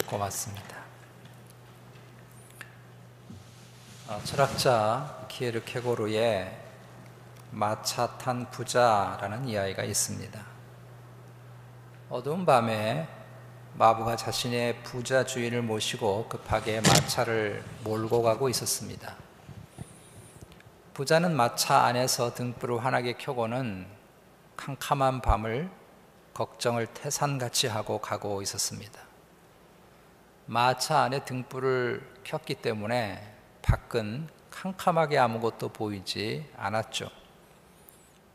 고맙습니다. 철학자 키에르케고르의 마차 탄 부자라는 이야기가 있습니다. 어두운 밤에 마부가 자신의 부자 주인을 모시고 급하게 마차를 몰고 가고 있었습니다. 부자는 마차 안에서 등불을 환하게 켜고는 캄캄한 밤을 걱정을 태산같이 하고 가고 있었습니다. 마차 안에 등불을 켰기 때문에 밖은 캄캄하게 아무것도 보이지 않았죠.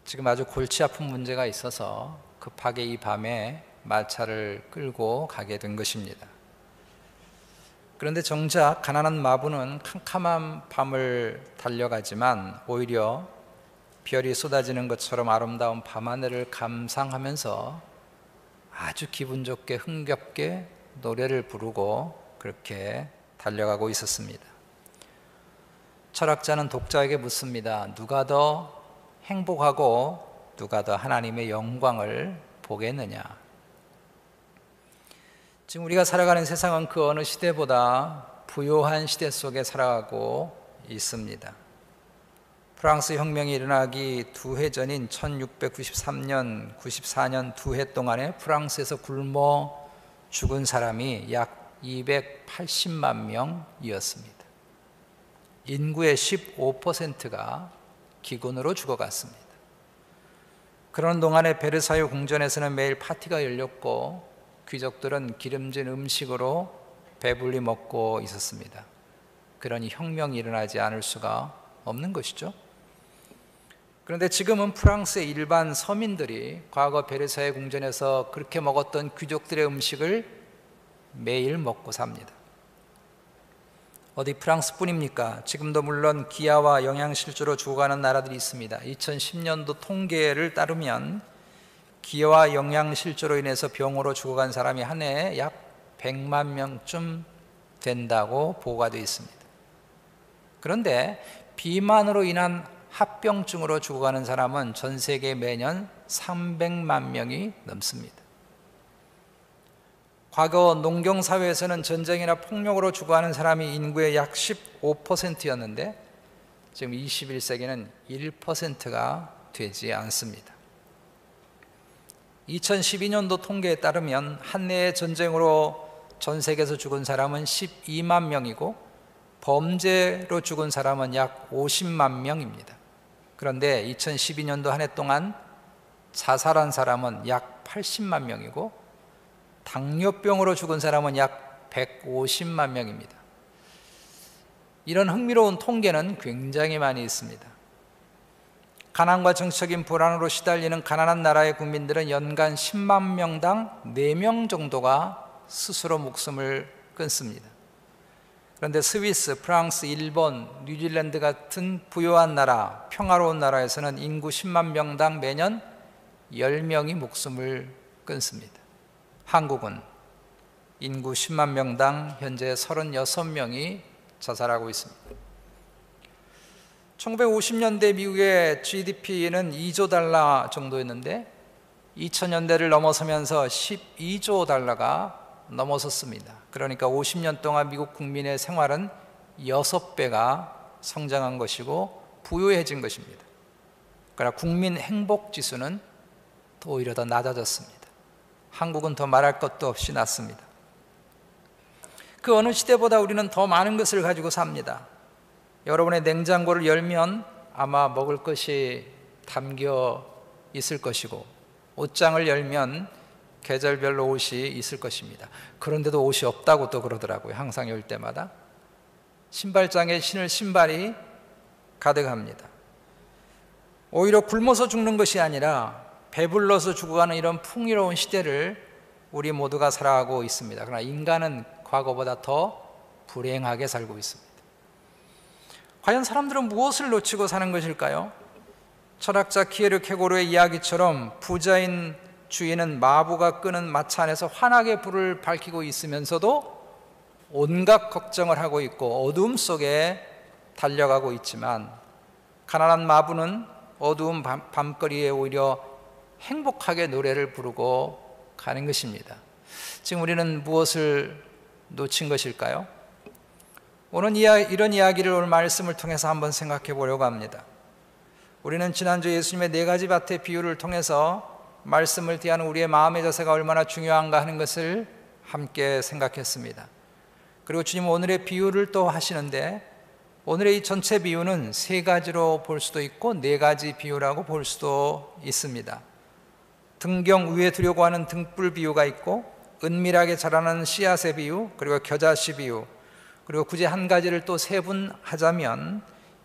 지금 아주 골치 아픈 문제가 있어서 급하게 이 밤에 마차를 끌고 가게 된 것입니다. 그런데 정작 가난한 마부는 캄캄한 밤을 달려가지만 오히려 별이 쏟아지는 것처럼 아름다운 밤하늘을 감상하면서 아주 기분 좋게 흥겹게 노래를 부르고 그렇게 달려가고 있었습니다. 철학자는 독자에게 묻습니다. 누가 더 행복하고 누가 더 하나님의 영광을 보겠느냐? 지금 우리가 살아가는 세상은 그 어느 시대보다 부요한 시대 속에 살아가고 있습니다. 프랑스 혁명이 일어나기 2해 전인 1693년, 94년 2해 동안에 프랑스에서 굶어 죽은 사람이 약 280만 명이었습니다. 인구의 15%가 기근으로 죽어갔습니다. 그런 동안에 베르사유 궁전에서는 매일 파티가 열렸고 귀족들은 기름진 음식으로 배불리 먹고 있었습니다. 그러니 혁명이 일어나지 않을 수가 없는 것이죠. 그런데 지금은 프랑스의 일반 서민들이 과거 베르사유 궁전에서 그렇게 먹었던 귀족들의 음식을 매일 먹고 삽니다. 어디 프랑스뿐입니까? 지금도 물론 기아와 영양실조로 죽어가는 나라들이 있습니다. 2010년도 통계를 따르면 기아와 영양실조로 인해서 병으로 죽어간 사람이 한 해에 약 100만 명쯤 된다고 보고가 되어 있습니다. 그런데 비만으로 인한 합병증으로 죽어가는 사람은 전 세계 매년 300만 명이 넘습니다. 과거 농경사회에서는 전쟁이나 폭력으로 죽어가는 사람이 인구의 약 15%였는데 지금 21세기는 1%가 되지 않습니다. 2012년도 통계에 따르면 한 해의 전쟁으로 전 세계에서 죽은 사람은 12만 명이고 범죄로 죽은 사람은 약 50만 명입니다. 그런데 2012년도 한 해 동안 자살한 사람은 약 80만 명이고 당뇨병으로 죽은 사람은 약 150만 명입니다. 이런 흥미로운 통계는 굉장히 많이 있습니다. 가난과 정치적인 불안으로 시달리는 가난한 나라의 국민들은 연간 10만 명당 4명 정도가 스스로 목숨을 끊습니다. 그런데 스위스, 프랑스, 일본, 뉴질랜드 같은 부유한 나라, 평화로운 나라에서는 인구 10만 명당 매년 10명이 목숨을 끊습니다. 한국은 인구 10만 명당 현재 36명이 자살하고 있습니다. 1950년대 미국의 GDP는 2조 달러 정도였는데 2000년대를 넘어서면서 12조 달러가 넘어섰습니다. 그러니까 50년 동안 미국 국민의 생활은 6배가 성장한 것이고 부유해진 것입니다. 그러나 국민 행복 지수는 오히려 더 낮아졌습니다. 한국은 더 말할 것도 없이 낮습니다. 그 어느 시대보다 우리는 더 많은 것을 가지고 삽니다. 여러분의 냉장고를 열면 아마 먹을 것이 담겨 있을 것이고 옷장을 열면 계절별로 옷이 있을 것입니다. 그런데도 옷이 없다고 또 그러더라고요. 항상 열 때마다. 신발장에 신을 신발이 가득합니다. 오히려 굶어서 죽는 것이 아니라 배불러서 죽어가는 이런 풍요로운 시대를 우리 모두가 살아가고 있습니다. 그러나 인간은 과거보다 더 불행하게 살고 있습니다. 과연 사람들은 무엇을 놓치고 사는 것일까요? 철학자 키에르케고르의 이야기처럼 부자인 주인은 마부가 끄는 마차 안에서 환하게 불을 밝히고 있으면서도 온갖 걱정을 하고 있고 어두움 속에 달려가고 있지만 가난한 마부는 어두운 밤거리에 오히려 행복하게 노래를 부르고 가는 것입니다. 지금 우리는 무엇을 놓친 것일까요? 오늘 이런 이야기를 오늘 말씀을 통해서 한번 생각해 보려고 합니다. 우리는 지난주 예수님의 4가지 밭의 비유를 통해서 말씀을 대하는 우리의 마음의 자세가 얼마나 중요한가 하는 것을 함께 생각했습니다. 그리고 주님은 오늘의 비유를 또 하시는데, 오늘의 이 전체 비유는 3가지로 볼 수도 있고 4가지 비유라고 볼 수도 있습니다. 등경 위에 두려고 하는 등불 비유가 있고, 은밀하게 자라는 씨앗의 비유, 그리고 겨자씨 비유, 그리고 굳이 한 가지를 또 세분하자면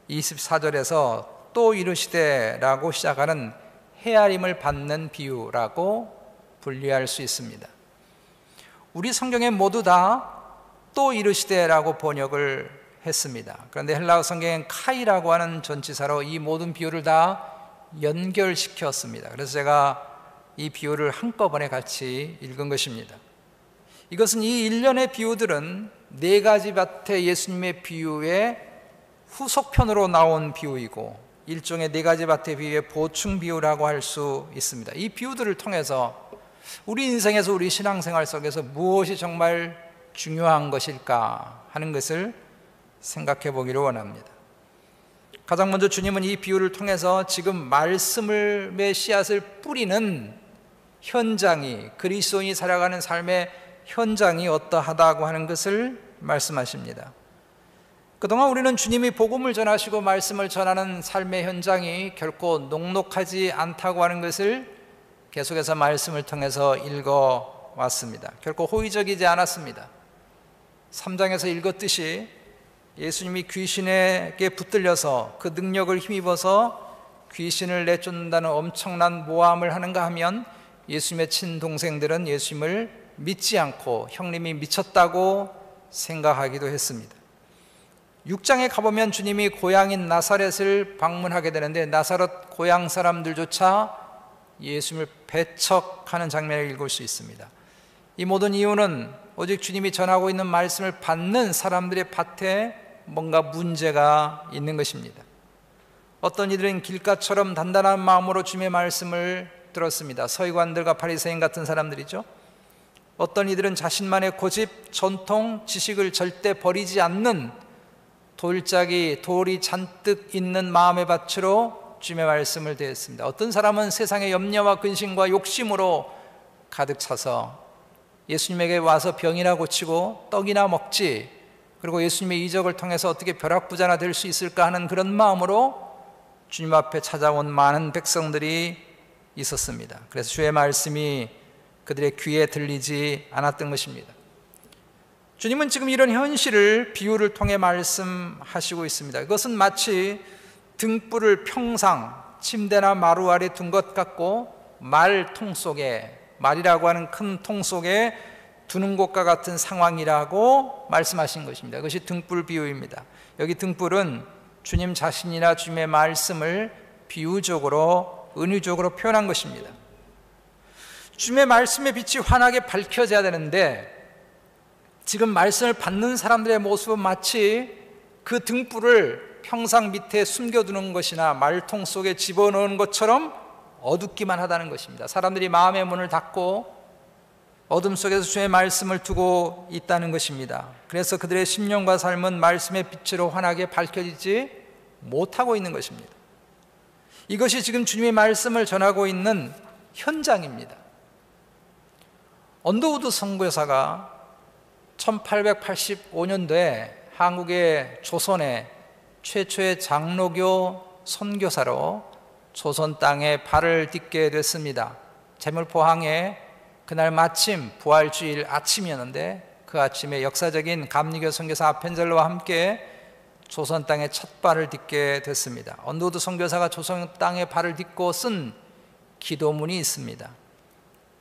24절에서 또 이르시되 라고 시작하는 헤아림을 받는 비유라고 분류할 수 있습니다. 우리 성경에 모두 다 또 이르시되 라고 번역을 했습니다. 그런데 헬라어 성경엔 카이라고 하는 전치사로 이 모든 비유를 다 연결시켰습니다. 그래서 제가 이 비유를 한꺼번에 같이 읽은 것입니다. 이것은 이 일련의 비유들은 4가지 밭의 예수님의 비유의 후속편으로 나온 비유이고, 일종의 4가지 밭의 비유의 보충 비유라고 할 수 있습니다. 이 비유들을 통해서 우리 인생에서, 우리 신앙생활 속에서 무엇이 정말 중요한 것일까 하는 것을 생각해 보기를 원합니다. 가장 먼저 주님은 이 비유를 통해서 지금 말씀의 씨앗을 뿌리는 현장이, 그리스도인이 살아가는 삶의 현장이 어떠하다고 하는 것을 말씀하십니다. 그동안 우리는 주님이 복음을 전하시고 말씀을 전하는 삶의 현장이 결코 녹록하지 않다고 하는 것을 계속해서 말씀을 통해서 읽어왔습니다. 결코 호의적이지 않았습니다. 3장에서 읽었듯이 예수님이 귀신에게 붙들려서 그 능력을 힘입어서 귀신을 내쫓는다는 엄청난 모함을 하는가 하면, 예수님의 친동생들은 예수님을 믿지 않고 형님이 미쳤다고 생각하기도 했습니다. 6장에 가보면 주님이 고향인 나사렛을 방문하게 되는데, 나사렛 고향 사람들조차 예수님을 배척하는 장면을 읽을 수 있습니다. 이 모든 이유는 오직 주님이 전하고 있는 말씀을 받는 사람들의 밭에 뭔가 문제가 있는 것입니다. 어떤 이들은 길가처럼 단단한 마음으로 주님의 말씀을 들었습니다. 서기관들과 바리새인 같은 사람들이죠. 어떤 이들은 자신만의 고집, 전통, 지식을 절대 버리지 않는 돌이 잔뜩 있는 마음의 밭으로 주님의 말씀을 대했습니다. 어떤 사람은 세상의 염려와 근심과 욕심으로 가득 차서 예수님에게 와서 병이나 고치고 떡이나 먹지, 그리고 예수님의 이적을 통해서 어떻게 벼락부자나 될 수 있을까 하는 그런 마음으로 주님 앞에 찾아온 많은 백성들이 있었습니다. 그래서 주의 말씀이 그들의 귀에 들리지 않았던 것입니다. 주님은 지금 이런 현실을 비유를 통해 말씀하시고 있습니다. 그것은 마치 등불을 평상 침대나 마루 아래 둔 것 같고, 말통 속에, 말이라고 하는 큰 통 속에 두는 것과 같은 상황이라고 말씀하신 것입니다. 그것이 등불 비유입니다. 여기 등불은 주님 자신이나 주님의 말씀을 비유적으로, 은유적으로 표현한 것입니다. 주님의 말씀의 빛이 환하게 밝혀져야 되는데, 지금 말씀을 받는 사람들의 모습은 마치 그 등불을 평상 밑에 숨겨두는 것이나 말통 속에 집어넣은 것처럼 어둡기만 하다는 것입니다. 사람들이 마음의 문을 닫고 어둠 속에서 주의 말씀을 두고 있다는 것입니다. 그래서 그들의 심령과 삶은 말씀의 빛으로 환하게 밝혀지지 못하고 있는 것입니다. 이것이 지금 주님의 말씀을 전하고 있는 현장입니다. 언더우드 선교사가 1885년도에 한국의 조선의 최초의 장로교 선교사로 조선 땅에 발을 딛게 됐습니다. 제물포항에 그날 마침 부활주일 아침이었는데, 그 아침에 역사적인 감리교 선교사 아펜젤로와 함께 조선 땅에 첫 발을 딛게 됐습니다. 언더우드 선교사가 조선 땅에 발을 딛고 쓴 기도문이 있습니다.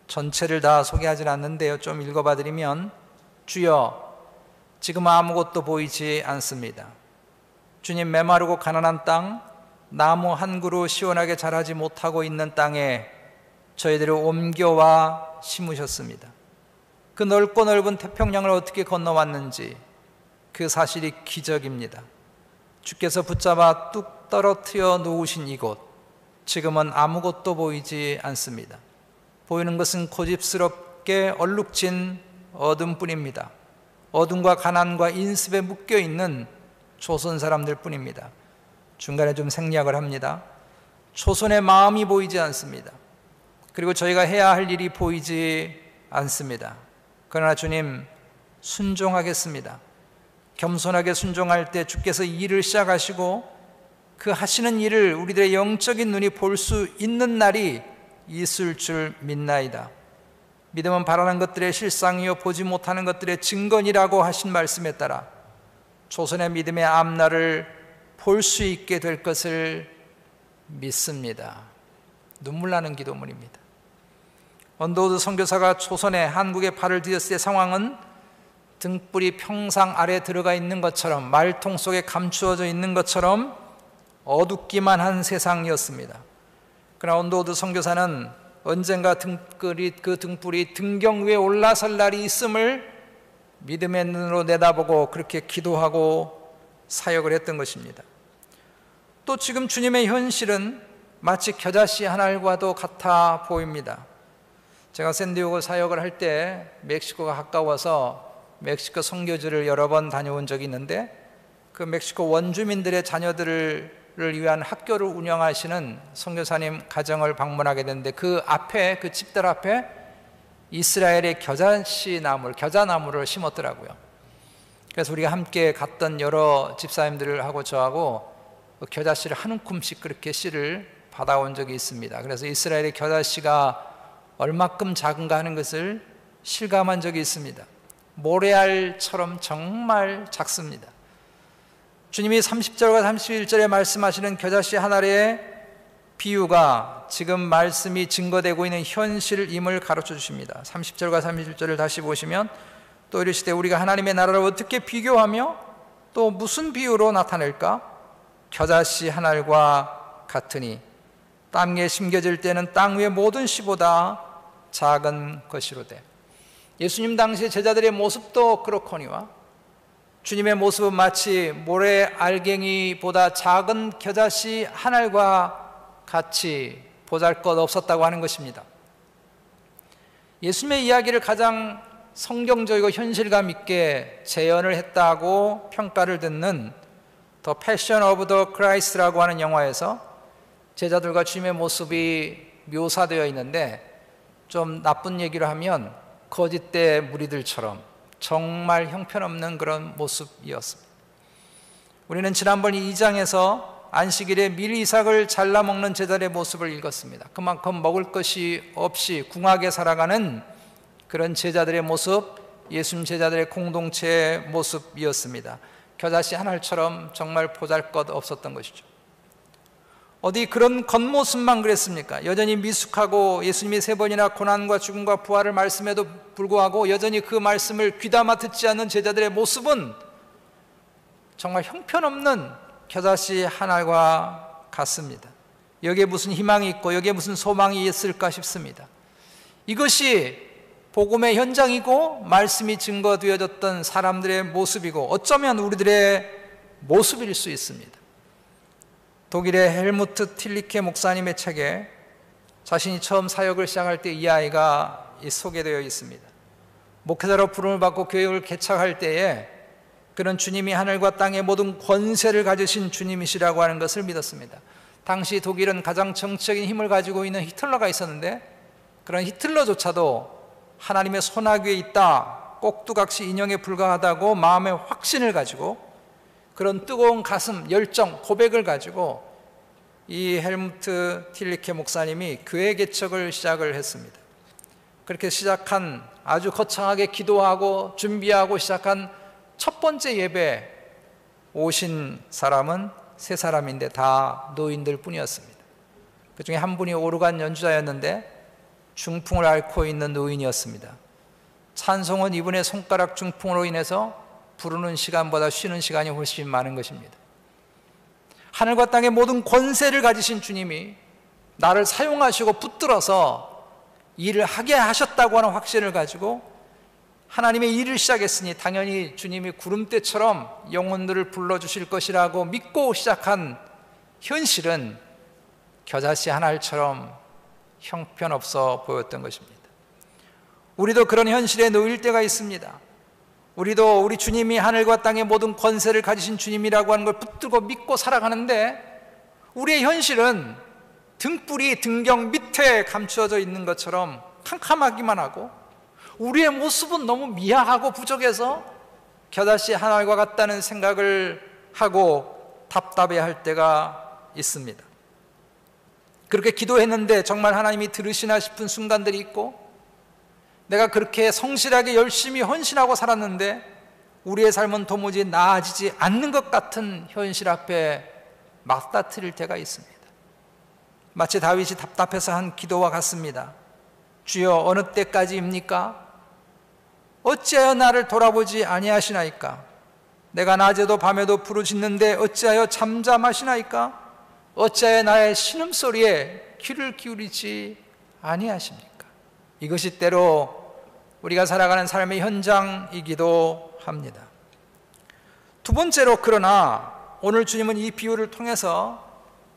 전체를 다 소개하진 않는데요, 좀 읽어봐 드리면, 주여, 지금 아무것도 보이지 않습니다. 주님, 메마르고 가난한 땅, 나무 한 그루 시원하게 자라지 못하고 있는 땅에 저희들을 옮겨와 심으셨습니다. 그 넓고 넓은 태평양을 어떻게 건너왔는지 그 사실이 기적입니다. 주께서 붙잡아 뚝 떨어뜨려 놓으신 이곳, 지금은 아무것도 보이지 않습니다. 보이는 것은 고집스럽게 함께 얼룩진 어둠뿐입니다. 어둠과 가난과 인습에 묶여있는 조선 사람들 뿐입니다. 중간에 좀 생략을 합니다. 조선의 마음이 보이지 않습니다. 그리고 저희가 해야 할 일이 보이지 않습니다. 그러나 주님, 순종하겠습니다. 겸손하게 순종할 때 주께서 일을 시작하시고 그 하시는 일을 우리들의 영적인 눈이 볼 수 있는 날이 있을 줄 믿나이다. 믿음은 바라는 것들의 실상이요 보지 못하는 것들의 증거니라고 하신 말씀에 따라 조선의 믿음의 앞날을 볼 수 있게 될 것을 믿습니다. 눈물 나는 기도문입니다. 언더우드 선교사가 조선에 한국에 발을 디뎠을 때 상황은 등불이 평상 아래 들어가 있는 것처럼, 말통 속에 감추어져 있는 것처럼 어둡기만 한 세상이었습니다. 그러나 언더우드 선교사는 언젠가 그 등불이 등경 위에 올라설 날이 있음을 믿음의 눈으로 내다보고 그렇게 기도하고 사역을 했던 것입니다. 또 지금 주님의 현실은 마치 겨자씨 한 알과도 같아 보입니다. 제가 샌디에고 사역을 할 때 멕시코가 가까워서 멕시코 선교지를 여러 번 다녀온 적이 있는데, 그 멕시코 원주민들의 자녀들을 위한 학교를 운영하시는 선교사님 가정을 방문하게 됐는데, 그 앞에, 그 집들 앞에 이스라엘의 겨자나무를 심었더라고요. 그래서 우리가 함께 갔던 여러 집사님들하고 저하고 겨자씨를 한 움큼씩 그렇게 씨를 받아온 적이 있습니다. 그래서 이스라엘의 겨자씨가 얼마큼 작은가 하는 것을 실감한 적이 있습니다. 모래알처럼 정말 작습니다. 주님이 30절과 31절에 말씀하시는 겨자씨 한 알의 비유가 지금 말씀이 증거되고 있는 현실임을 가르쳐 주십니다. 30절과 31절을 다시 보시면, 또 이르시되 우리가 하나님의 나라를 어떻게 비교하며 또 무슨 비유로 나타낼까? 겨자씨 한 알과 같으니 땅에 심겨질 때는 땅 위의 모든 씨보다 작은 것이로되. 예수님 당시 제자들의 모습도 그렇거니와 주님의 모습은 마치 모래 알갱이보다 작은 겨자씨 한 알과 같이 보잘것없었다고 하는 것입니다. 예수님의 이야기를 가장 성경적이고 현실감 있게 재현을 했다고 평가를 듣는 더 패션 오브 더 크라이스트라고 하는 영화에서 제자들과 주님의 모습이 묘사되어 있는데, 좀 나쁜 얘기를 하면 거짓대 무리들처럼 정말 형편없는 그런 모습이었습니다. 우리는 지난번 2장에서 안식일에 밀이삭을 잘라 먹는 제자들의 모습을 읽었습니다. 그만큼 먹을 것이 없이 궁하게 살아가는 그런 제자들의 모습, 예수님 제자들의 공동체의 모습이었습니다. 겨자씨 한 알처럼 정말 보잘것없었던 것이죠. 어디 그런 겉모습만 그랬습니까? 여전히 미숙하고 예수님이 3번이나 고난과 죽음과 부활을 말씀에도 불구하고 여전히 그 말씀을 귀담아 듣지 않는 제자들의 모습은 정말 형편없는 겨자씨 한 알과 같습니다. 여기에 무슨 희망이 있고 여기에 무슨 소망이 있을까 싶습니다. 이것이 복음의 현장이고 말씀이 증거되어졌던 사람들의 모습이고 어쩌면 우리들의 모습일 수 있습니다. 독일의 헬무트 틸리케 목사님의 책에 자신이 처음 사역을 시작할 때 이 아이가 소개되어 있습니다. 목회자로 부름을 받고 교회를 개척할 때에 그는 주님이 하늘과 땅의 모든 권세를 가지신 주님이시라고 하는 것을 믿었습니다. 당시 독일은 가장 정치적인 힘을 가지고 있는 히틀러가 있었는데, 그런 히틀러조차도 하나님의 손아귀에 있다, 꼭두각시 인형에 불과하다고 마음의 확신을 가지고 그런 뜨거운 가슴, 열정, 고백을 가지고 이 헬무트 틸리케 목사님이 교회 개척을 시작을 했습니다. 그렇게 시작한, 아주 거창하게 기도하고 준비하고 시작한 첫 번째 예배 오신 사람은 3사람인데 다 노인들 뿐이었습니다. 그 중에 한 분이 오르간 연주자였는데 중풍을 앓고 있는 노인이었습니다. 찬송은 이분의 손가락 중풍으로 인해서 부르는 시간보다 쉬는 시간이 훨씬 많은 것입니다. 하늘과 땅의 모든 권세를 가지신 주님이 나를 사용하시고 붙들어서 일을 하게 하셨다고 하는 확신을 가지고 하나님의 일을 시작했으니 당연히 주님이 구름대처럼 영혼들을 불러주실 것이라고 믿고 시작한 현실은 겨자씨 한 알처럼 형편없어 보였던 것입니다. 우리도 그런 현실에 놓일 때가 있습니다. 우리도 우리 주님이 하늘과 땅의 모든 권세를 가지신 주님이라고 하는 걸 붙들고 믿고 살아가는데 우리의 현실은 등불이 등경 밑에 감추어져 있는 것처럼 캄캄하기만 하고 우리의 모습은 너무 미약하고 부족해서 겨자씨 한 알과 같다는 생각을 하고 답답해할 때가 있습니다. 그렇게 기도했는데 정말 하나님이 들으시나 싶은 순간들이 있고 내가 그렇게 성실하게 열심히 헌신하고 살았는데 우리의 삶은 도무지 나아지지 않는 것 같은 현실 앞에 맞닥뜨릴 때가 있습니다. 마치 다윗이 답답해서 한 기도와 같습니다. 주여 어느 때까지입니까? 어찌하여 나를 돌아보지 아니하시나이까? 내가 낮에도 밤에도 부르짖는데 어찌하여 잠잠하시나이까? 어찌하여 나의 신음소리에 귀를 기울이지 아니하십니까? 이것이 때로 우리가 살아가는 삶의 현장이기도 합니다. 두 번째로, 그러나 오늘 주님은 이 비유를 통해서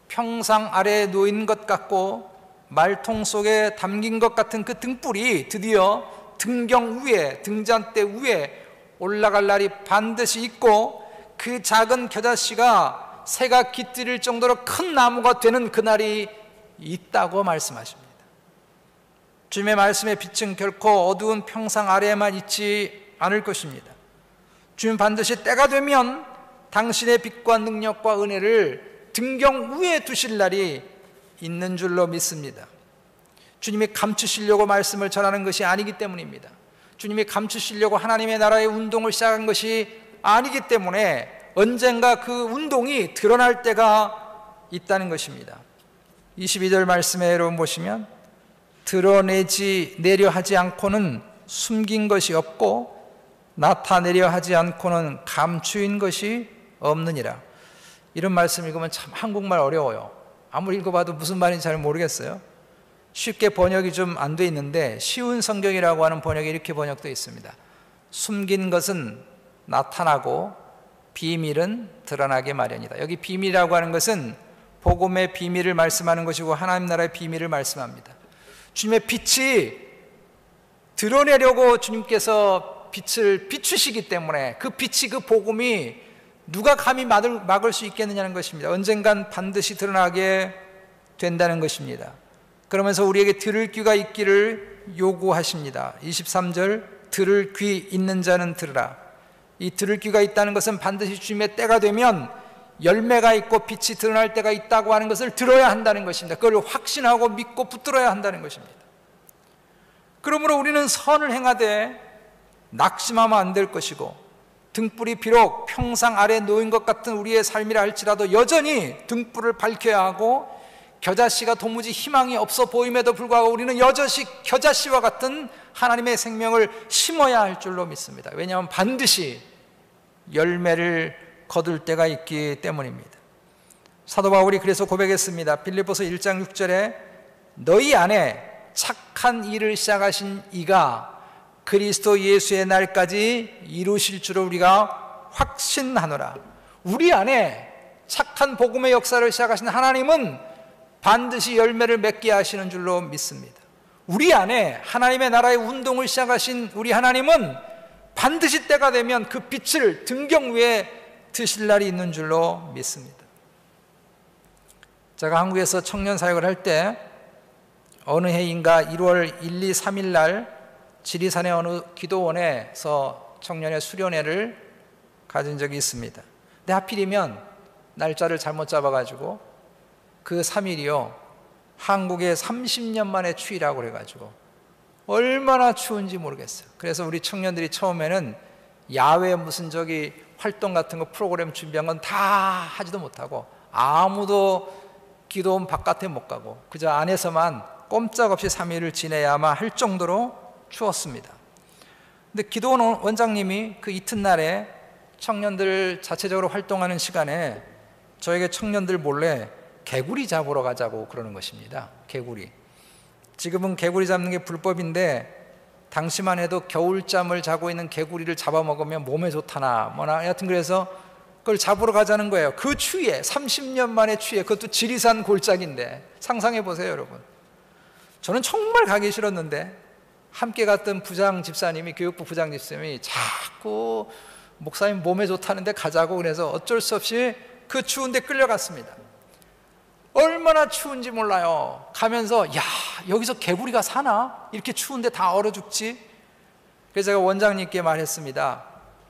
평상 아래에 놓인 것 같고 말통 속에 담긴 것 같은 그 등불이 드디어 등경 위에, 등잔대 위에 올라갈 날이 반드시 있고 그 작은 겨자씨가 새가 깃들일 정도로 큰 나무가 되는 그날이 있다고 말씀하십니다. 주님의 말씀의 빛은 결코 어두운 평상 아래에만 있지 않을 것입니다. 주님 반드시 때가 되면 당신의 빛과 능력과 은혜를 등경 위에 두실 날이 있는 줄로 믿습니다. 주님이 감추시려고 말씀을 전하는 것이 아니기 때문입니다. 주님이 감추시려고 하나님의 나라의 운동을 시작한 것이 아니기 때문에 언젠가 그 운동이 드러날 때가 있다는 것입니다. 22절 말씀에 여러분 보시면 드러내려 하지 않고는 숨긴 것이 없고 나타내려 하지 않고는 감추인 것이 없느니라. 이런 말씀 읽으면 참 한국말 어려워요. 아무리 읽어봐도 무슨 말인지 잘 모르겠어요. 쉽게 번역이 좀 안 돼 있는데 쉬운 성경이라고 하는 번역이 이렇게 번역되어 있습니다. 숨긴 것은 나타나고 비밀은 드러나게 마련이다. 여기 비밀이라고 하는 것은 복음의 비밀을 말씀하는 것이고 하나님 나라의 비밀을 말씀합니다. 주님의 빛이 드러내려고 주님께서 빛을 비추시기 때문에 그 빛이, 그 복음이 누가 감히 막을 수 있겠느냐는 것입니다. 언젠간 반드시 드러나게 된다는 것입니다. 그러면서 우리에게 들을 귀가 있기를 요구하십니다. 23절 들을 귀 있는 자는 들으라. 이 들을 귀가 있다는 것은 반드시 주님의 때가 되면 열매가 있고 빛이 드러날 때가 있다고 하는 것을 들어야 한다는 것입니다. 그걸 확신하고 믿고 붙들어야 한다는 것입니다. 그러므로 우리는 선을 행하되 낙심하면 안 될 것이고 등불이 비록 평상 아래에 놓인 것 같은 우리의 삶이라 할지라도 여전히 등불을 밝혀야 하고 겨자씨가 도무지 희망이 없어 보임에도 불구하고 우리는 여전히 겨자씨와 같은 하나님의 생명을 심어야 할 줄로 믿습니다. 왜냐하면 반드시 열매를 거둘 때가 있기 때문입니다. 사도 바울이 그래서 고백했습니다. 빌립보서 1장 6절에 너희 안에 착한 일을 시작하신 이가 그리스도 예수의 날까지 이루실 줄을 우리가 확신하노라. 우리 안에 착한 복음의 역사를 시작하신 하나님은 반드시 열매를 맺게 하시는 줄로 믿습니다. 우리 안에 하나님의 나라의 운동을 시작하신 우리 하나님은 반드시 때가 되면 그 빛을 등경 위에 드실 날이 있는 줄로 믿습니다. 제가 한국에서 청년 사역을 할 때 어느 해인가 1월 1, 2, 3일 날 지리산의 어느 기도원에서 청년의 수련회를 가진 적이 있습니다. 근데 하필이면 날짜를 잘못 잡아가지고 그 3일이요 한국의 30년 만에 추위라고 그래가지고 얼마나 추운지 모르겠어요. 그래서 우리 청년들이 처음에는 야외 무슨 활동 같은 거 프로그램 준비한 건 다 하지도 못하고 아무도 기도원 바깥에 못 가고 그저 안에서만 꼼짝없이 3일을 지내야만 할 정도로 추웠습니다. 근데 기도원 원장님이 그 이튿날에 청년들 자체적으로 활동하는 시간에 저에게 청년들 몰래 개구리 잡으러 가자고 그러는 것입니다. 개구리. 지금은 개구리 잡는 게 불법인데 당시만 해도 겨울잠을 자고 있는 개구리를 잡아먹으면 몸에 좋다나 뭐나 하여튼 그래서 그걸 잡으러 가자는 거예요. 그 추위에 30년 만에 추위에 그것도 지리산 골짜기인데 상상해 보세요 여러분. 저는 정말 가기 싫었는데 함께 갔던 부장 집사님이, 교육부 부장 집사님이 자꾸 목사님 몸에 좋다는데 가자고 그래서 어쩔 수 없이 그 추운데 끌려갔습니다. 얼마나 추운지 몰라요. 가면서 야, 여기서 개구리가 사나? 이렇게 추운데 다 얼어 죽지? 그래서 제가 원장님께 말했습니다.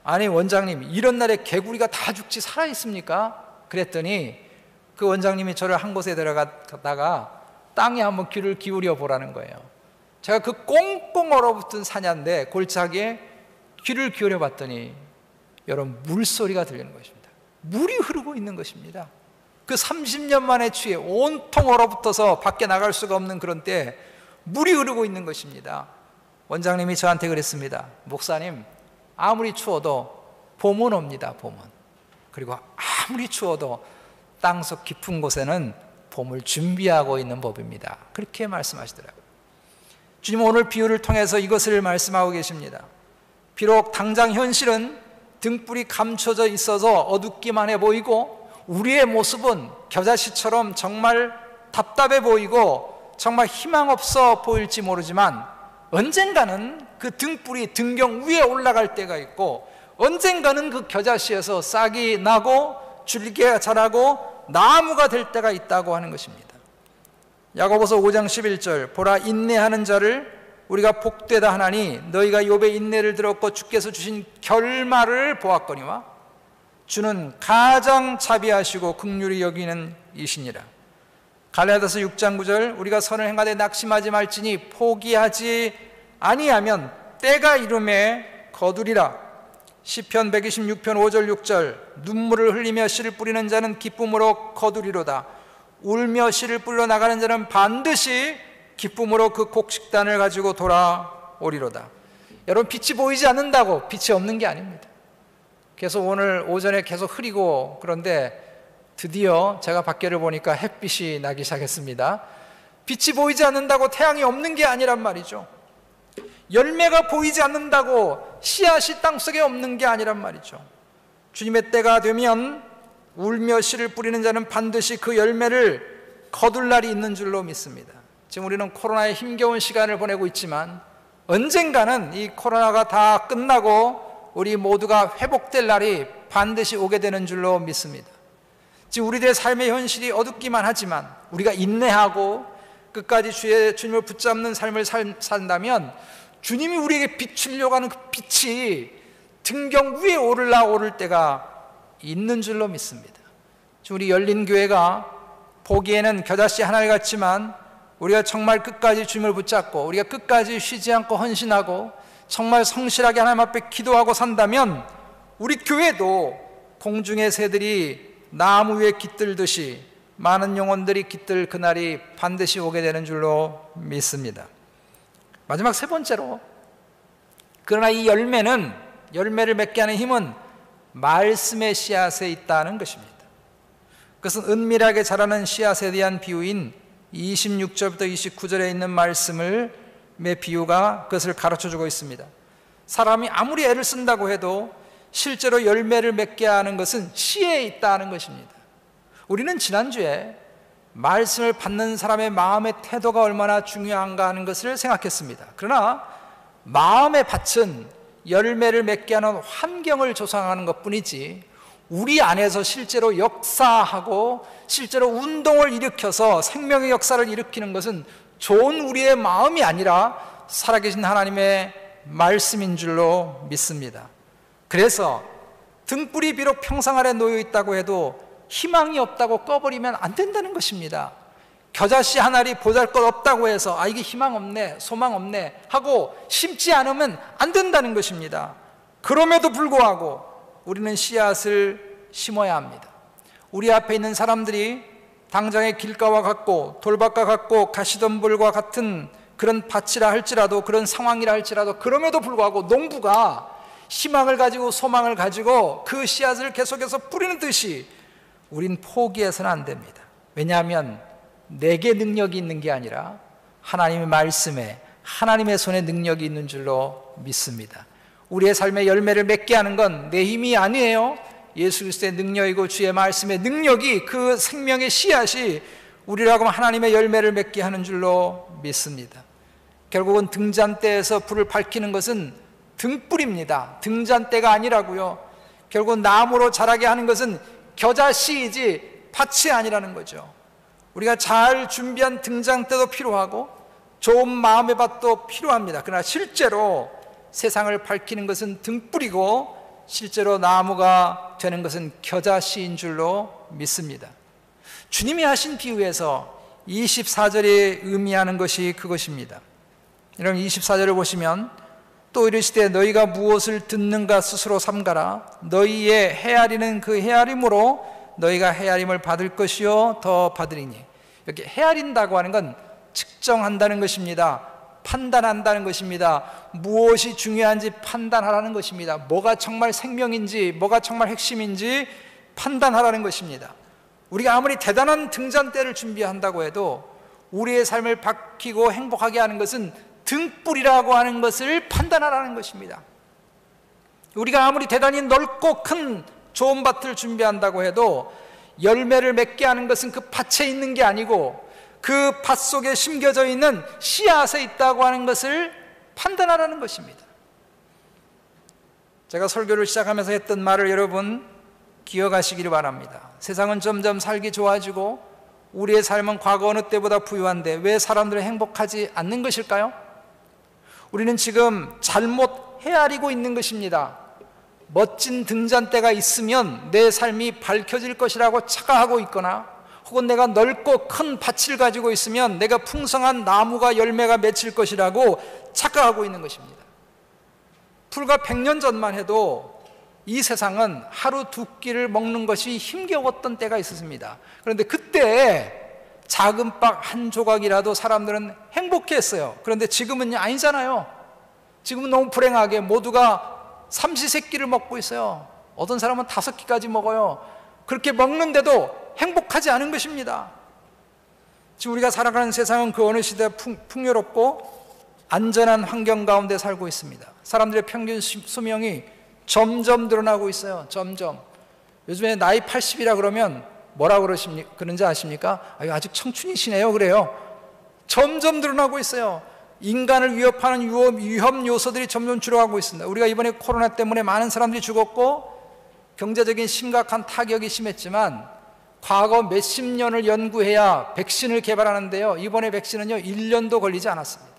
아니 원장님, 이런 날에 개구리가 다 죽지 살아 있습니까? 그랬더니 그 원장님이 저를 한 곳에 데려갔다가 땅에 한번 귀를 기울여 보라는 거예요. 제가 그 꽁꽁 얼어붙은 산야인데 골짜기에 귀를 기울여 봤더니 여러분, 물소리가 들리는 것입니다. 물이 흐르고 있는 것입니다. 그 30년 만에 추위에 온통 얼어붙어서 밖에 나갈 수가 없는 그런 때에 물이 흐르고 있는 것입니다. 원장님이 저한테 그랬습니다. 목사님, 아무리 추워도 봄은 옵니다. 봄은. 그리고 아무리 추워도 땅속 깊은 곳에는 봄을 준비하고 있는 법입니다. 그렇게 말씀하시더라고요. 주님은 오늘 비유를 통해서 이것을 말씀하고 계십니다. 비록 당장 현실은 등불이 감춰져 있어서 어둡기만 해 보이고 우리의 모습은 겨자씨처럼 정말 답답해 보이고 정말 희망 없어 보일지 모르지만 언젠가는 그 등불이 등경 위에 올라갈 때가 있고 언젠가는 그 겨자씨에서 싹이 나고 줄기가 자라고 나무가 될 때가 있다고 하는 것입니다. 야고보서 5장 11절, 보라 인내하는 자를 우리가 복되다 하나니 너희가 욥의 인내를 들었고 주께서 주신 결말을 보았거니와 주는 가장 자비하시고 긍휼히 여기는 이시니라. 갈라디아서 6장 9절, 우리가 선을 행하되 낙심하지 말지니 포기하지 아니하면 때가 이름에 거두리라. 시편 126편 5절 6절, 눈물을 흘리며 씨를 뿌리는 자는 기쁨으로 거두리로다. 울며 씨를 뿌리러 나가는 자는 반드시 기쁨으로 그 곡식단을 가지고 돌아오리로다. 여러분, 빛이 보이지 않는다고 빛이 없는 게 아닙니다. 계속 오늘 오전에 계속 흐리고 그런데 드디어 제가 밖에를 보니까 햇빛이 나기 시작했습니다. 빛이 보이지 않는다고 태양이 없는 게 아니란 말이죠. 열매가 보이지 않는다고 씨앗이 땅속에 없는 게 아니란 말이죠. 주님의 때가 되면 울며 씨를 뿌리는 자는 반드시 그 열매를 거둘 날이 있는 줄로 믿습니다. 지금 우리는 코로나의 힘겨운 시간을 보내고 있지만 언젠가는 이 코로나가 다 끝나고 우리 모두가 회복될 날이 반드시 오게 되는 줄로 믿습니다. 지금 우리들의 삶의 현실이 어둡기만 하지만 우리가 인내하고 끝까지 주님을 붙잡는 삶을 산다면 주님이 우리에게 비추려고 하는 그 빛이 등경 위에 오를 때가 있는 줄로 믿습니다. 지금 우리 열린교회가 보기에는 겨자씨 하나를 같지만 우리가 정말 끝까지 주님을 붙잡고 우리가 끝까지 쉬지 않고 헌신하고 정말 성실하게 하나님 앞에 기도하고 산다면 우리 교회도 공중의 새들이 나무 위에 깃들듯이 많은 영혼들이 깃들 그날이 반드시 오게 되는 줄로 믿습니다. 마지막 세 번째로, 그러나 이 열매를 맺게 하는 힘은 말씀의 씨앗에 있다는 것입니다. 그것은 은밀하게 자라는 씨앗에 대한 비유인 26절부터 29절에 있는 말씀의 비유가 그것을 가르쳐주고 있습니다. 사람이 아무리 애를 쓴다고 해도 실제로 열매를 맺게 하는 것은 씨에 있다는 것입니다. 우리는 지난주에 말씀을 받는 사람의 마음의 태도가 얼마나 중요한가 하는 것을 생각했습니다. 그러나 마음의 밭은 열매를 맺게 하는 환경을 조성하는 것뿐이지 우리 안에서 실제로 역사하고 실제로 운동을 일으켜서 생명의 역사를 일으키는 것은 좋은 우리의 마음이 아니라 살아계신 하나님의 말씀인 줄로 믿습니다. 그래서 등불이 비록 평상 아래 놓여 있다고 해도 희망이 없다고 꺼버리면 안 된다는 것입니다. 겨자씨 한 알이 보잘것없다고 해서 이게 희망 없네, 소망 없네 하고 심지 않으면 안 된다는 것입니다. 그럼에도 불구하고 우리는 씨앗을 심어야 합니다. 우리 앞에 있는 사람들이 당장의 길가와 같고 돌밭과 같고 가시덤불과 같은 그런 밭이라 할지라도, 그런 상황이라 할지라도, 그럼에도 불구하고 농부가 희망을 가지고 소망을 가지고 그 씨앗을 계속해서 뿌리는 듯이 우린 포기해서는 안 됩니다. 왜냐하면 내게 능력이 있는 게 아니라 하나님의 말씀에, 하나님의 손에 능력이 있는 줄로 믿습니다. 우리의 삶의 열매를 맺게 하는 건 내 힘이 아니에요. 예수 그리스도의 능력이고 주의 말씀의 능력이, 그 생명의 씨앗이 우리라고 하나님의 열매를 맺게 하는 줄로 믿습니다. 결국은 등잔대에서 불을 밝히는 것은 등불입니다. 등잔대가 아니라고요. 결국 나무로 자라게 하는 것은 겨자씨이지 밭이 아니라는 거죠. 우리가 잘 준비한 등잔대도 필요하고 좋은 마음의 밭도 필요합니다. 그러나 실제로 세상을 밝히는 것은 등불이고 실제로 나무가 되는 것은 겨자씨인 줄로 믿습니다. 주님이 하신 비유에서 24절에 의미하는 것이 그것입니다. 여러분 24절을 보시면 또 이르시되 너희가 무엇을 듣는가 스스로 삼가라. 너희의 헤아리는 그 헤아림으로 너희가 헤아림을 받을 것이요 더 받으리니. 이렇게 헤아린다고 하는 건 측정한다는 것입니다. 판단한다는 것입니다. 무엇이 중요한지 판단하라는 것입니다. 뭐가 정말 생명인지 뭐가 정말 핵심인지 판단하라는 것입니다. 우리가 아무리 대단한 등잔대를 준비한다고 해도 우리의 삶을 밝히고 행복하게 하는 것은 등불이라고 하는 것을 판단하라는 것입니다. 우리가 아무리 대단히 넓고 큰 좋은 밭을 준비한다고 해도 열매를 맺게 하는 것은 그 밭에 있는 게 아니고 그 밭 속에 심겨져 있는 씨앗에 있다고 하는 것을 판단하라는 것입니다. 제가 설교를 시작하면서 했던 말을 여러분 기억하시기를 바랍니다. 세상은 점점 살기 좋아지고 우리의 삶은 과거 어느 때보다 부유한데 왜 사람들은 행복하지 않는 것일까요? 우리는 지금 잘못 헤아리고 있는 것입니다. 멋진 등잔대가 있으면 내 삶이 밝혀질 것이라고 착각하고 있거나 혹은 내가 넓고 큰 밭을 가지고 있으면 내가 풍성한 나무가 열매가 맺힐 것이라고 착각하고 있는 것입니다. 불과 100년 전만 해도 이 세상은 하루 두 끼를 먹는 것이 힘겨웠던 때가 있었습니다. 그런데 그때 작은 빵 한 조각이라도 사람들은 행복했어요. 그런데 지금은요 아니잖아요. 지금은 너무 불행하게 모두가 삼시세끼를 먹고 있어요. 어떤 사람은 5끼까지 먹어요. 그렇게 먹는데도 행복하지 않은 것입니다. 지금 우리가 살아가는 세상은 그 어느 시대 풍요롭고 안전한 환경 가운데 살고 있습니다. 사람들의 평균 수명이 점점 늘어나고 있어요. 점점. 요즘에 나이 80이라 그러면 뭐라고 그런지 아십니까? 아직 청춘이시네요. 그래요. 점점 늘어나고 있어요. 인간을 위협하는 위험 요소들이 점점 줄어가고 있습니다. 우리가 이번에 코로나 때문에 많은 사람들이 죽었고 경제적인 심각한 타격이 심했지만 과거 몇십 년을 연구해야 백신을 개발하는데요, 이번에 백신은요 1년도 걸리지 않았습니다.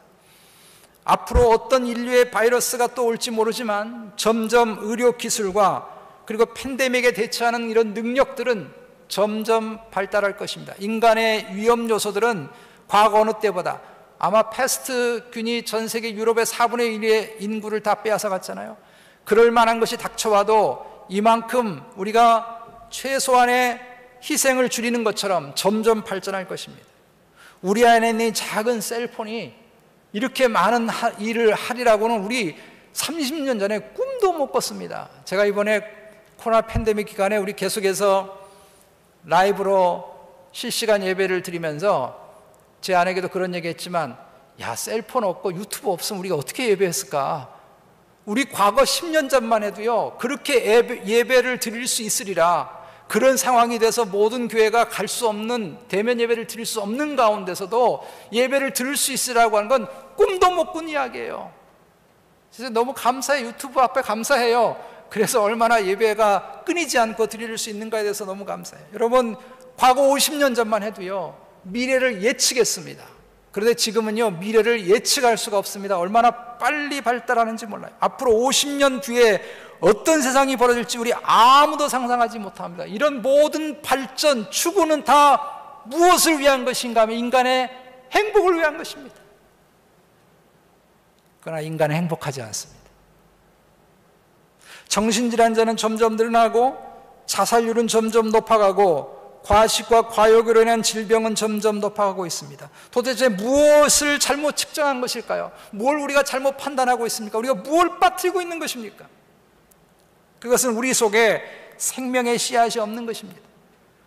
앞으로 어떤 인류의 바이러스가 또 올지 모르지만 점점 의료기술과 그리고 팬데믹에 대처하는 이런 능력들은 점점 발달할 것입니다. 인간의 위험 요소들은 과거 어느 때보다, 아마 패스트균이 전 세계 유럽의 4분의 1의 인구를 다 빼앗아 갔잖아요. 그럴 만한 것이 닥쳐와도 이만큼 우리가 최소한의 희생을 줄이는 것처럼 점점 발전할 것입니다. 우리 안에 있는 작은 셀폰이 이렇게 많은 일을 하리라고는 우리 30년 전에 꿈도 못 꿨습니다. 제가 이번에 코로나 팬데믹 기간에 우리 계속해서 라이브로 실시간 예배를 드리면서 제 아내에게도 그런 얘기 했지만, 야, 셀폰 없고 유튜브 없으면 우리가 어떻게 예배했을까? 우리 과거 10년 전만 해도요 그렇게 예배를 드릴 수 있으리라, 그런 상황이 돼서 모든 교회가 갈 수 없는, 대면 예배를 드릴 수 없는 가운데서도 예배를 드릴 수 있으라고 하는 건 꿈도 못 꾼 이야기예요. 그래서 너무 감사해요. 유튜브 앞에 감사해요. 그래서 얼마나 예배가 끊이지 않고 드릴 수 있는가에 대해서 너무 감사해요. 여러분, 과거 50년 전만 해도요 미래를 예측했습니다. 그런데 지금은요 미래를 예측할 수가 없습니다. 얼마나 빨리 발달하는지 몰라요. 앞으로 50년 뒤에 어떤 세상이 벌어질지 우리 아무도 상상하지 못합니다. 이런 모든 발전, 추구는 다 무엇을 위한 것인가 하면 인간의 행복을 위한 것입니다. 그러나 인간은 행복하지 않습니다. 정신질환자는 점점 늘어나고 자살률은 점점 높아가고 과식과 과욕으로 인한 질병은 점점 높아가고 있습니다. 도대체 무엇을 잘못 측정한 것일까요? 뭘 우리가 잘못 판단하고 있습니까? 우리가 무엇을 빠뜨리고 있는 것입니까? 그것은 우리 속에 생명의 씨앗이 없는 것입니다.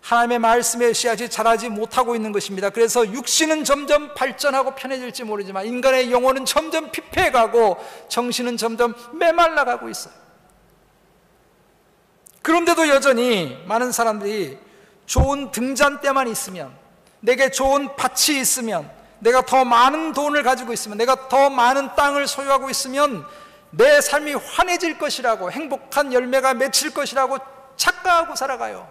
하나님의 말씀의 씨앗이 자라지 못하고 있는 것입니다. 그래서 육신은 점점 발전하고 편해질지 모르지만 인간의 영혼은 점점 피폐해가고 정신은 점점 메말라가고 있어요. 그런데도 여전히 많은 사람들이 좋은 등잔대만 있으면, 내게 좋은 밭이 있으면, 내가 더 많은 돈을 가지고 있으면, 내가 더 많은 땅을 소유하고 있으면 내 삶이 환해질 것이라고, 행복한 열매가 맺힐 것이라고 착각하고 살아가요.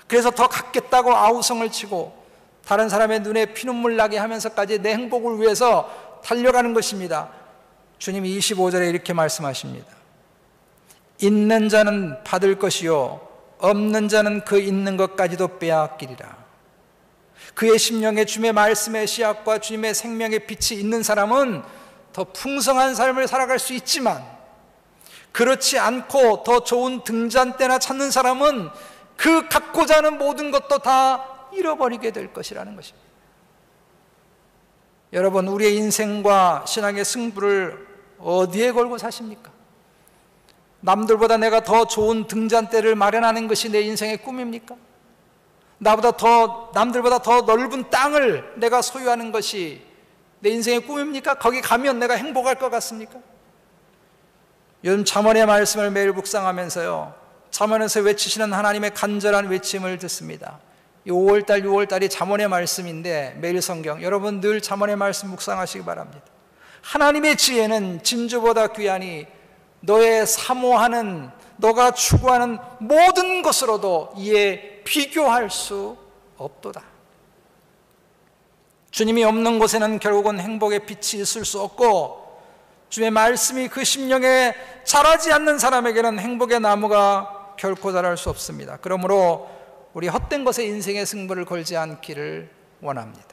그래서 더 갖겠다고 아우성을 치고 다른 사람의 눈에 피눈물 나게 하면서까지 내 행복을 위해서 달려가는 것입니다. 주님이 25절에 이렇게 말씀하십니다. 있는 자는 받을 것이요 없는 자는 그 있는 것까지도 빼앗기리라. 그의 심령에 주님의 말씀의 씨앗과 주님의 생명의 빛이 있는 사람은 더 풍성한 삶을 살아갈 수 있지만, 그렇지 않고 더 좋은 등잔대나 찾는 사람은 그 갖고자 하는 모든 것도 다 잃어버리게 될 것이라는 것입니다. 여러분, 우리의 인생과 신앙의 승부를 어디에 걸고 사십니까? 남들보다 내가 더 좋은 등잔대를 마련하는 것이 내 인생의 꿈입니까? 남들보다 더 넓은 땅을 내가 소유하는 것이 내 인생의 꿈입니까? 거기 가면 내가 행복할 것 같습니까? 요즘 잠언의 말씀을 매일 묵상하면서요, 잠언에서 외치시는 하나님의 간절한 외침을 듣습니다. 이 6월달이 잠언의 말씀인데, 매일 성경, 여러분 늘 잠언의 말씀 묵상하시기 바랍니다. 하나님의 지혜는 진주보다 귀하니 너의 사모하는, 너가 추구하는 모든 것으로도 이에 비교할 수 없도다. 주님이 없는 곳에는 결국은 행복의 빛이 있을 수 없고, 주의 말씀이 그 심령에 자라지 않는 사람에게는 행복의 나무가 결코 자랄 수 없습니다. 그러므로 우리 헛된 것에 인생의 승부를 걸지 않기를 원합니다.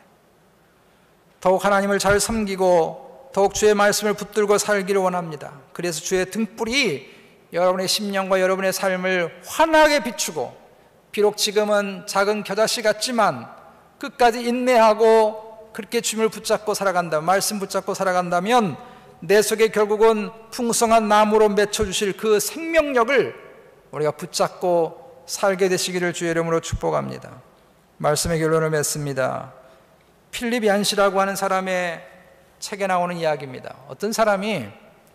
더욱 하나님을 잘 섬기고 더욱 주의 말씀을 붙들고 살기를 원합니다. 그래서 주의 등불이 여러분의 심령과 여러분의 삶을 환하게 비추고, 비록 지금은 작은 겨자씨 같지만 끝까지 인내하고 그렇게 주님을 붙잡고 살아간다면, 말씀 붙잡고 살아간다면 내 속에 결국은 풍성한 나무로 맺혀주실 그 생명력을 우리가 붙잡고 살게 되시기를 주의 이름으로 축복합니다. 말씀의 결론을 맺습니다. 필립 얀시라고 하는 사람의 책에 나오는 이야기입니다. 어떤 사람이,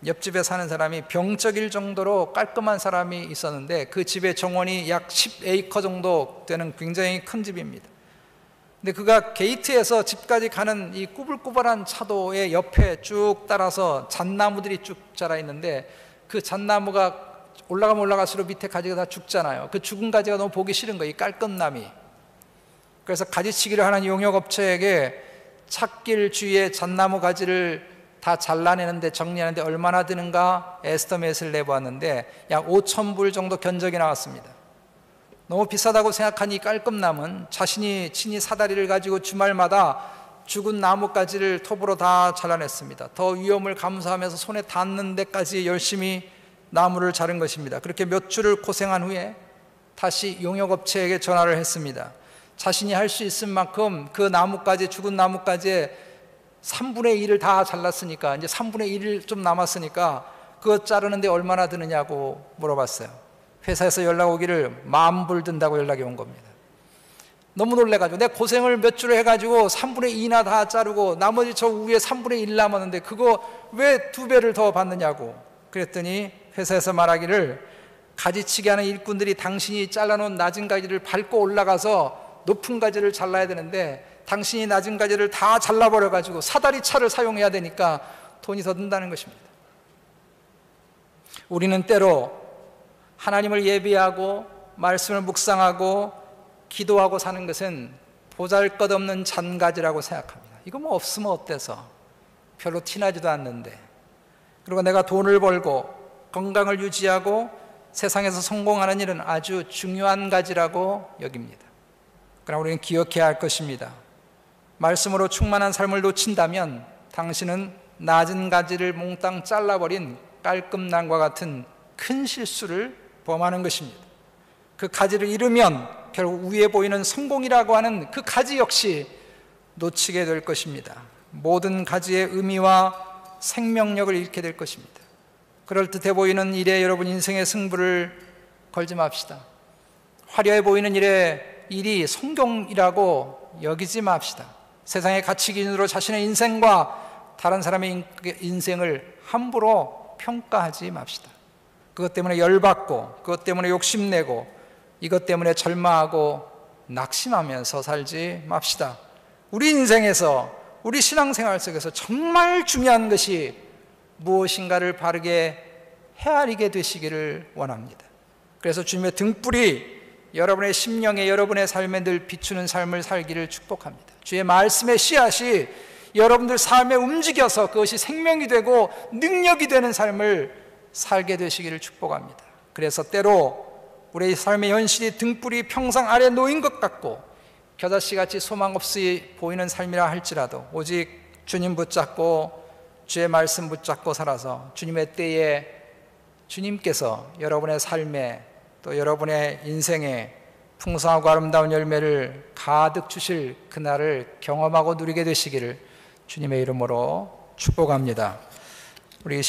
옆집에 사는 사람이 병적일 정도로 깔끔한 사람이 있었는데, 그 집의 정원이 약 10에이커 정도 되는 굉장히 큰 집입니다. 근데 그가 게이트에서 집까지 가는 이 꾸불꾸불한 차도의 옆에 쭉 따라서 잣나무들이 쭉 자라 있는데, 그 잣나무가 올라가면 올라갈수록 밑에 가지가 다 죽잖아요. 그 죽은 가지가 너무 보기 싫은 거예요, 이 깔끔남이. 그래서 가지치기를 하는 용역업체에게 찻길 주위에 잣나무 가지를 다 잘라내는데, 정리하는데 얼마나 드는가 에스터맷을 내보았는데 약 5,000불 정도 견적이 나왔습니다. 너무 비싸다고 생각한 이 깔끔남은 자신이 친히 사다리를 가지고 주말마다 죽은 나뭇가지를 톱으로 다 잘라냈습니다. 더 위험을 감수하면서 손에 닿는 데까지 열심히 나무를 자른 것입니다. 그렇게 몇 주를 고생한 후에 다시 용역업체에게 전화를 했습니다. 자신이 할 수 있을 만큼 그 나뭇가지, 죽은 나뭇가지의 3분의 1을 다 잘랐으니까, 이제 3분의 1을 좀 남았으니까 그거 자르는데 얼마나 드느냐고 물어봤어요. 회사에서 연락 오기를 10,000불 든다고 연락이 온 겁니다. 너무 놀래가지고, 내 고생을 몇 주를 해가지고 3분의 2나 다 자르고 나머지 저 위에 3분의 1 남았는데 그거 왜 2배를 더 받느냐고. 그랬더니 회사에서 말하기를, 가지치기 하는 일꾼들이 당신이 잘라놓은 낮은 가지를 밟고 올라가서 높은 가지를 잘라야 되는데 당신이 낮은 가지를 다 잘라버려가지고 사다리 차를 사용해야 되니까 돈이 더 든다는 것입니다. 우리는 때로 하나님을 예비하고 말씀을 묵상하고 기도하고 사는 것은 보잘것없는 잔가지라고 생각합니다. 이거 뭐 없으면 어때서, 별로 티나지도 않는데. 그리고 내가 돈을 벌고 건강을 유지하고 세상에서 성공하는 일은 아주 중요한 가지라고 여깁니다. 그러나 우리는 기억해야 할 것입니다. 말씀으로 충만한 삶을 놓친다면 당신은 낮은 가지를 몽땅 잘라버린 깔끔남과 같은 큰 실수를 범하는 것입니다. 그 가지를 잃으면 결국 위에 보이는 성공이라고 하는 그 가지 역시 놓치게 될 것입니다. 모든 가지의 의미와 생명력을 잃게 될 것입니다. 그럴듯해 보이는 일에 여러분 인생의 승부를 걸지 맙시다. 화려해 보이는 일이 성공이라고 여기지 맙시다. 세상의 가치 기준으로 자신의 인생과 다른 사람의 인생을 함부로 평가하지 맙시다. 그것 때문에 열받고, 그것 때문에 욕심내고, 이것 때문에 절망하고 낙심하면서 살지 맙시다. 우리 인생에서, 우리 신앙생활 속에서 정말 중요한 것이 무엇인가를 바르게 헤아리게 되시기를 원합니다. 그래서 주님의 등불이 여러분의 심령에, 여러분의 삶에 늘 비추는 삶을 살기를 축복합니다. 주의 말씀의 씨앗이 여러분들 삶에 움직여서 그것이 생명이 되고 능력이 되는 삶을 살게 되시기를 축복합니다. 그래서 때로 우리의 삶의 현실이 등불이 평상 아래 놓인 것 같고 겨자씨같이 소망 없이 보이는 삶이라 할지라도 오직 주님 붙잡고 주의 말씀 붙잡고 살아서 주님의 때에 주님께서 여러분의 삶에 또 여러분의 인생에 풍성하고 아름다운 열매를 가득 주실 그날을 경험하고 누리게 되시기를 주님의 이름으로 축복합니다. 우리